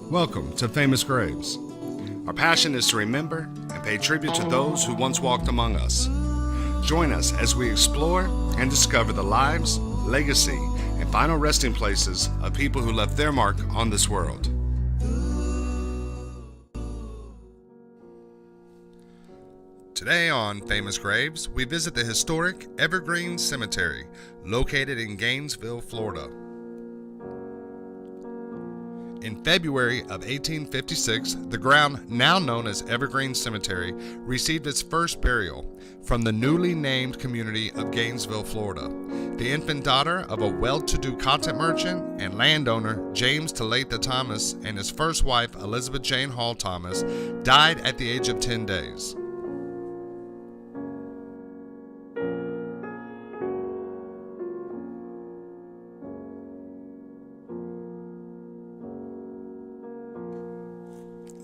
Welcome to Famous Graves. Our passion is to remember and pay tribute to those who once walked among us. Join us as we explore and discover the lives, legacy, and final resting places of people who left their mark on this world. Today on Famous Graves, we visit the historic EVERGREEN Cemetery, located in Gainesville, Florida. In February of 1856, the ground now known as EVERGREEN Cemetery received its first burial from the newly named community of Gainesville, Florida. The infant daughter of a well-to-do cotton merchant and landowner, James Talitha Thomas, and his first wife, Elizabeth Jane Hall Thomas, died at the age of 10 days.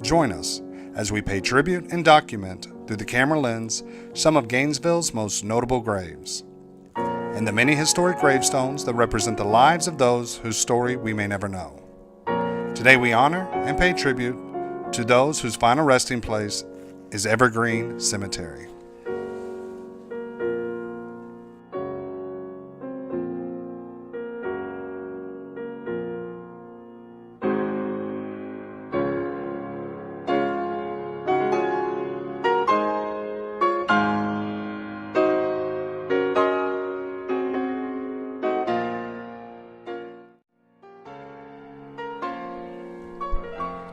Join us as we pay tribute and document, through the camera lens, some of Gainesville's most notable graves, and the many historic gravestones that represent the lives of those whose story we may never know. Today we honor and pay tribute to those whose final resting place is EVERGREEN Cemetery.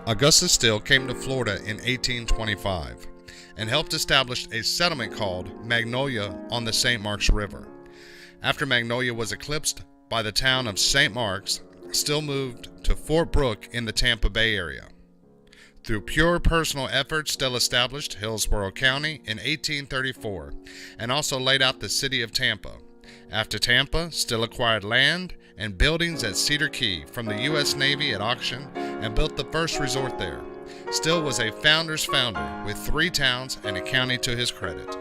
Augustus Steele came to Florida in 1825 and helped establish a settlement called Magnolia on the St. Marks River. After Magnolia was eclipsed by the town of St. Marks, Steele moved to Fort Brooke in the Tampa Bay area. Through pure personal effort, Steele established Hillsborough County in 1834 and also laid out the city of Tampa. After Tampa, Steele acquired land and buildings at Cedar Key from the U.S. Navy at auction and built the first resort there. Steele was a founder's founder with 3 towns and a county to his credit.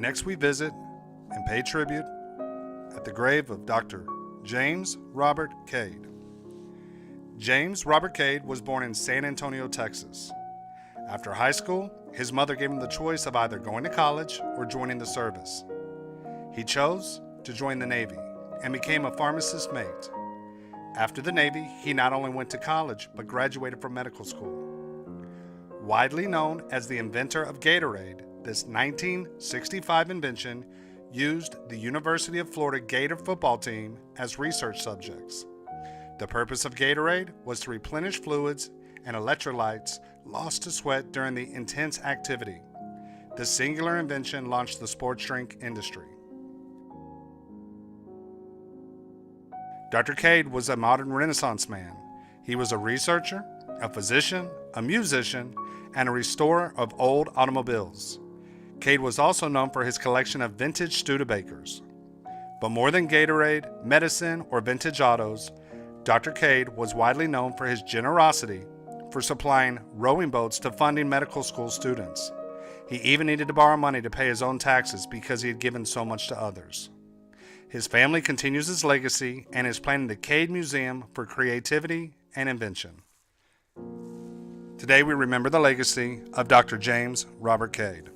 Next we visit and pay tribute at the grave of Dr. James Robert Cade. James Robert Cade was born in San Antonio, Texas. After high school, his mother gave him the choice of either going to college or joining the service. He chose to join the Navy and became a pharmacist mate. After the Navy, he not only went to college, but graduated from medical school. Widely known as the inventor of Gatorade, this 1965 invention used the University of Florida Gator football team as research subjects. The purpose of Gatorade was to replenish fluids and electrolytes lost to sweat during the intense activity. This singular invention launched the sports drink industry. Dr. Cade was a modern Renaissance man. He was a researcher, a physician, a musician, and a restorer of old automobiles. Cade was also known for his collection of vintage Studebakers. But more than Gatorade, medicine, or vintage autos, Dr. Cade was widely known for his generosity for supplying rowing boats to funding medical school students. He even needed to borrow money to pay his own taxes because he had given so much to others. His family continues his legacy and is planning the Cade Museum for Creativity and Invention. Today we remember the legacy of Dr. James Robert Cade.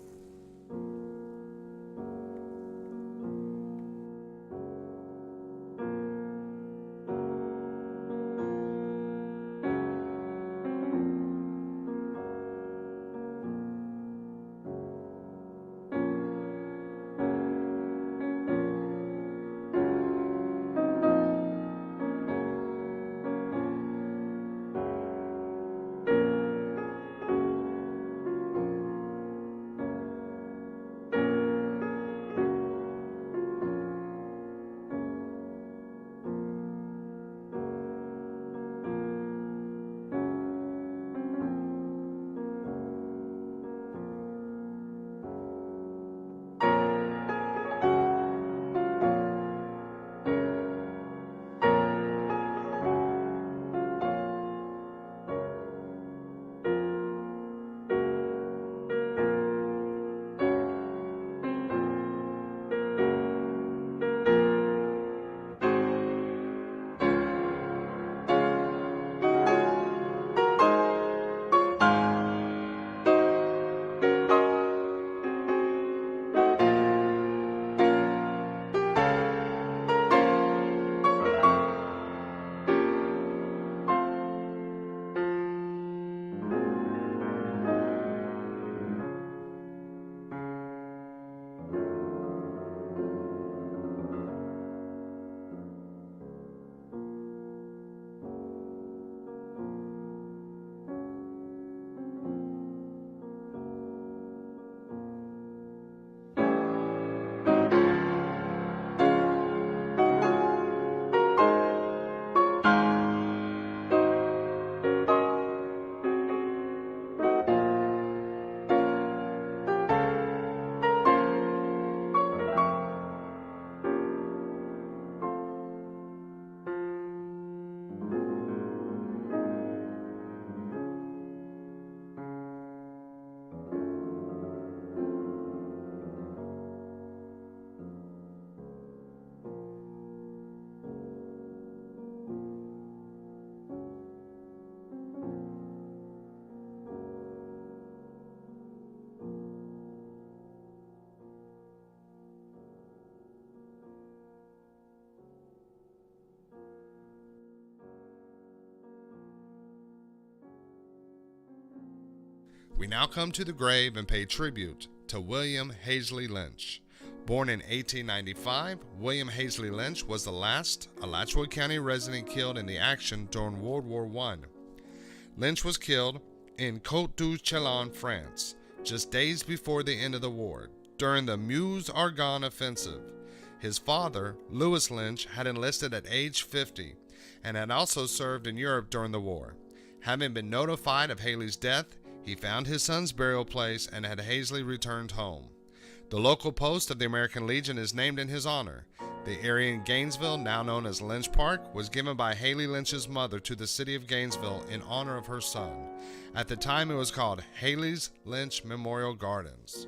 We now come to the grave and pay tribute to William Hazley Lynch. Born in 1895, William Hazley Lynch was the last Alachua County resident killed in the action during World War I. Lynch was killed in Côte du Chalon, France, just days before the end of the war, during the Meuse-Argonne offensive. His father, Louis Lynch, had enlisted at age 50 and had also served in Europe during the war. Having been notified of Haley's death, he found his son's burial place and had Hazley returned home. The local post of the American Legion is named in his honor. The area in Gainesville, now known as Lynch Park, was given by Haley Lynch's mother to the city of Gainesville in honor of her son. At the time, it was called Haley's Lynch Memorial Gardens.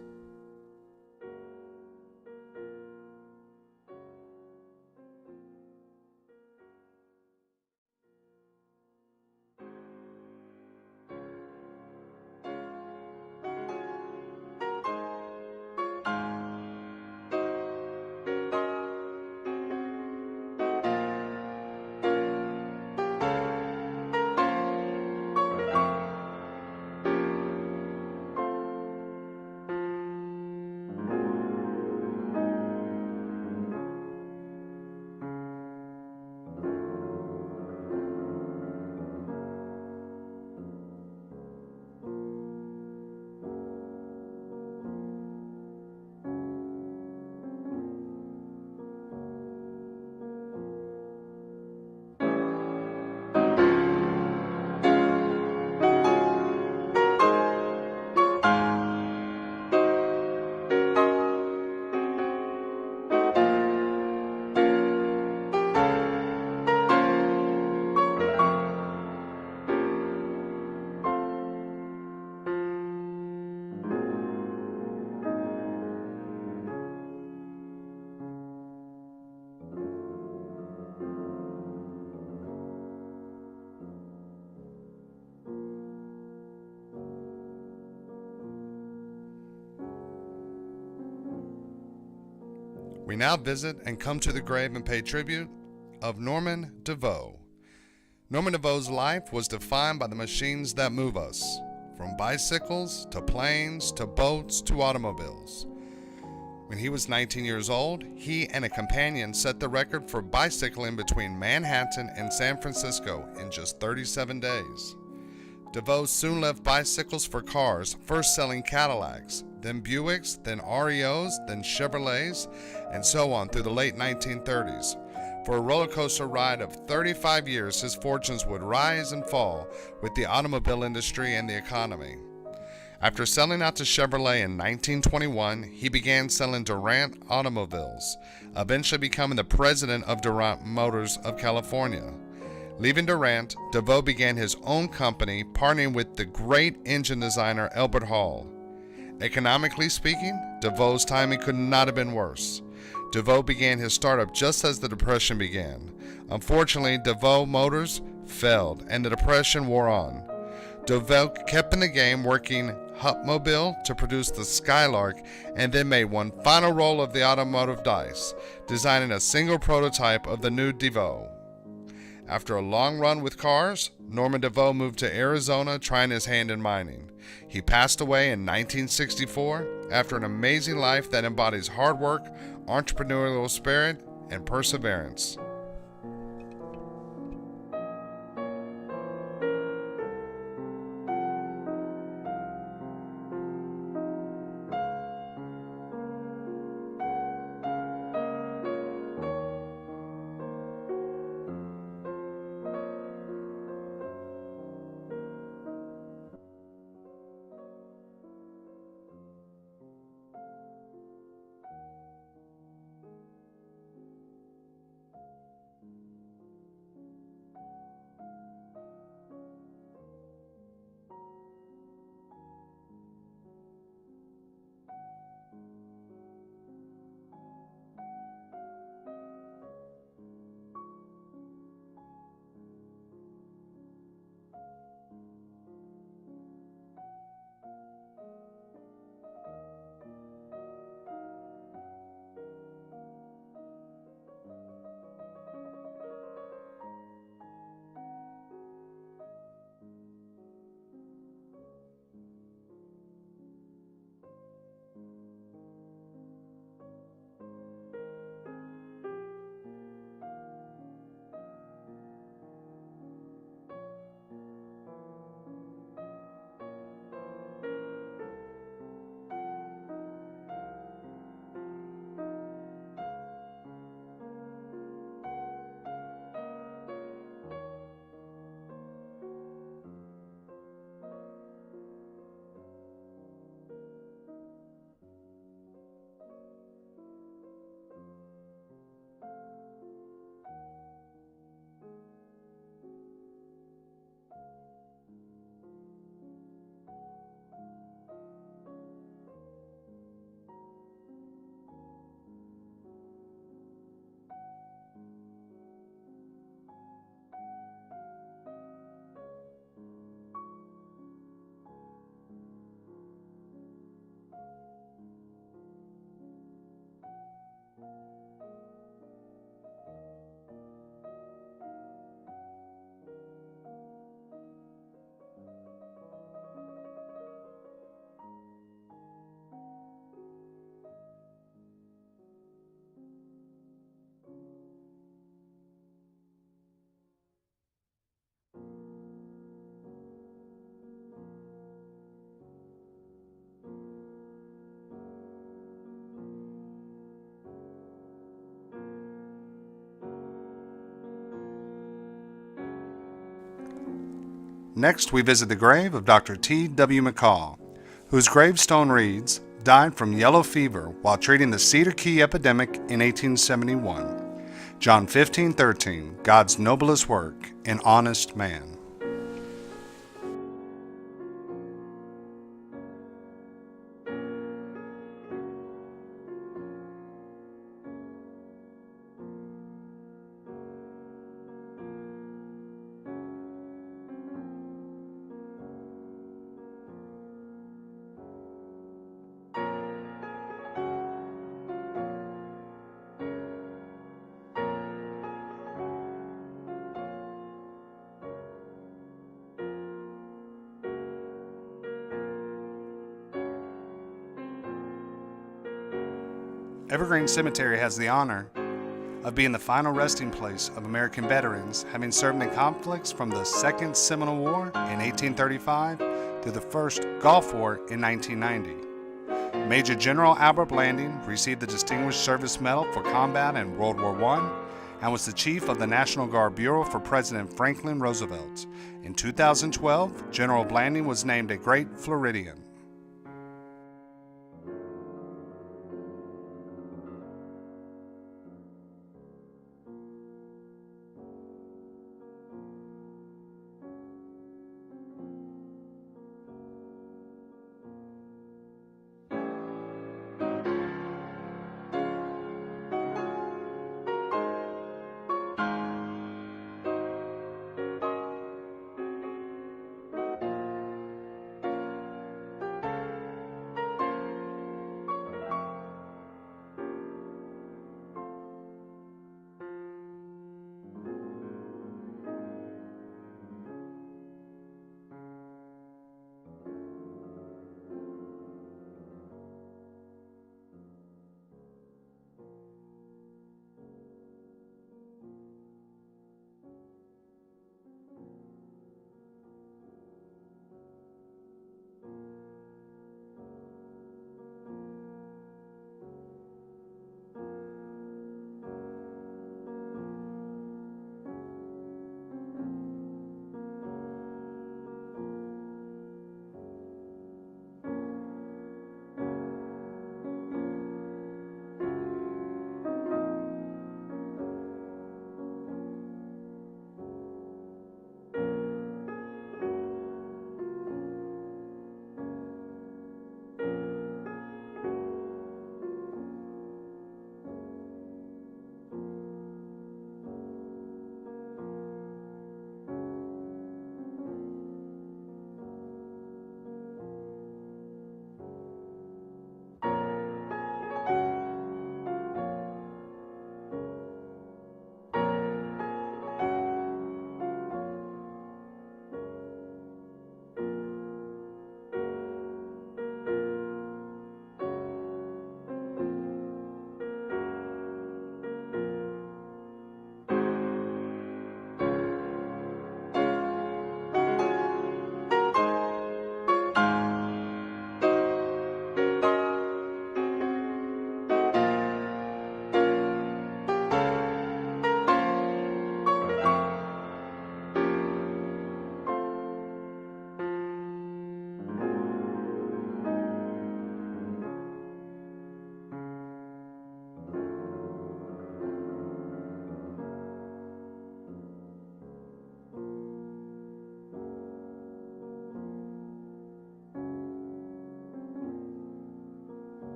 We now visit and come to the grave and pay tribute of Norman DeVoe. Norman DeVoe's life was defined by the machines that move us, from bicycles to planes to boats to automobiles. When he was 19 years old, he and a companion set the record for bicycling between Manhattan and San Francisco in just 37 days. DeVoe soon left bicycles for cars, first selling Cadillacs, then Buicks, then REOs, then Chevrolets, and so on through the late 1930s. For a roller coaster ride of 35 years, his fortunes would rise and fall with the automobile industry and the economy. After selling out to Chevrolet in 1921, he began selling Durant automobiles, eventually becoming the president of Durant Motors of California. Leaving Durant, DeVoe began his own company, partnering with the great engine designer Albert Hall. Economically speaking, DeVoe's timing could not have been worse. DeVoe began his startup just as the Depression began. Unfortunately, DeVoe Motors failed, and the Depression wore on. DeVoe kept in the game, working Hupmobile to produce the Skylark, and then made one final roll of the automotive dice, designing a single prototype of the new DeVoe. After a long run with cars, Norman DeVoe moved to Arizona, trying his hand in mining. He passed away in 1964 after an amazing life that embodies hard work, entrepreneurial spirit, and perseverance. Next, we visit the grave of Dr. T.W. McCall, whose gravestone reads, "Died from yellow fever while treating the Cedar Key epidemic in 1871. John 15:13, God's noblest work, an honest man." Evergreen Cemetery has the honor of being the final resting place of American veterans having served in conflicts from the Second Seminole War in 1835 to the First Gulf War in 1990. Major General Albert Blanding received the Distinguished Service Medal for combat in World War I and was the chief of the National Guard Bureau for President Franklin Roosevelt. In 2012, General Blanding was named a Great Floridian.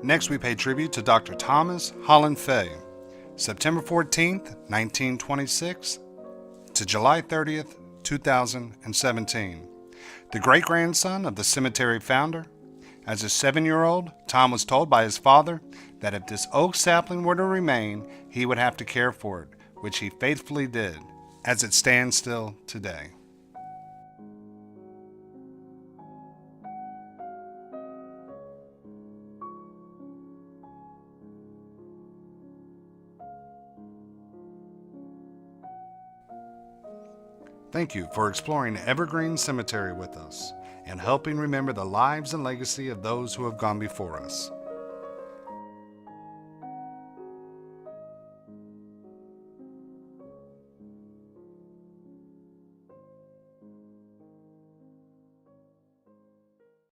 Next, we pay tribute to Dr. Thomas Holland Fay, September 14th, 1926 to July 30th, 2017, the great-grandson of the cemetery founder. As a 7-year-old, Tom was told by his father that if this oak sapling were to remain, he would have to care for it, which he faithfully did, as it stands still today. Thank you for exploring Evergreen Cemetery with us and helping remember the lives and legacy of those who have gone before us.